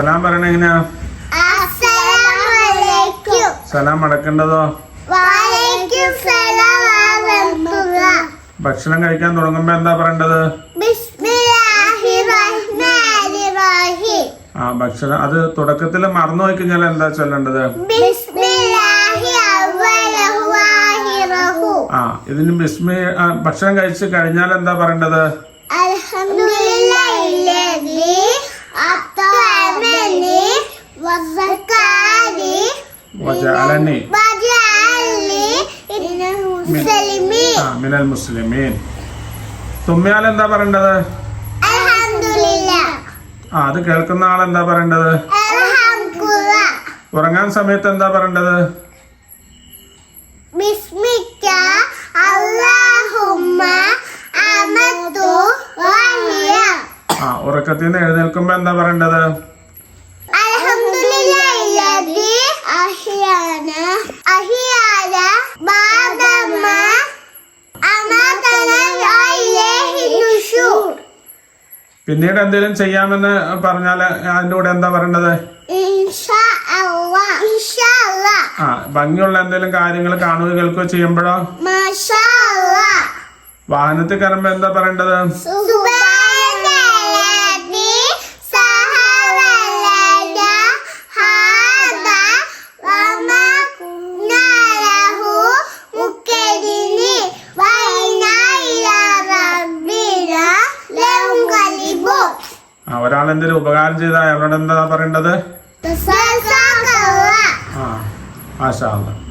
സലാം പറയണ എങ്ങനെയാ? സലാം അടക്കേണ്ടതോ? ഭക്ഷണം കഴിക്കാൻ തുടങ്ങുമ്പോ എന്താ പറയേണ്ടത്? ആ ഭക്ഷണം അത് തുടക്കത്തിൽ മറന്നു പോയി കഴിഞ്ഞാൽ എന്താ ചൊല്ലേണ്ടത്? ആ ഇതിന് ഭക്ഷണം കഴിച്ച് കഴിഞ്ഞാൽ എന്താ പറയേണ്ടത്? മിനൽ മുസ്ലിമീൻ. തുമ്മിയാൽ എന്താ പറയേണ്ടത്? ആ അത് കേൾക്കുന്ന ആൾ എന്താ പറയേണ്ടത്? ഉറങ്ങാൻ സമയത്ത് എന്താ പറയേണ്ടത്? ആ ഉറക്കത്തിൽ നിന്ന് എഴുന്നേൽക്കുമ്പോ എന്താ പറയേണ്ടത്? പിന്നീട് എന്തെങ്കിലും ചെയ്യാമെന്ന് പറഞ്ഞാല് അതിന്റെ കൂടെ എന്താ പറയേണ്ടത്? ആ ഭംഗിയുള്ള എന്തെങ്കിലും കാര്യങ്ങൾ കാണുകയോ കേൾക്കുകയോ ചെയ്യുമ്പോഴോ? വാഹനത്തിൽ കയറുമ്പോ എന്താ പറയേണ്ടത്? ഒരാൾ എന്തെങ്കിലും ഉപകാരം ചെയ്താൽ അവരോട് എന്താ പറയേണ്ടത്? ആ മാഷാ അല്ലാഹ്.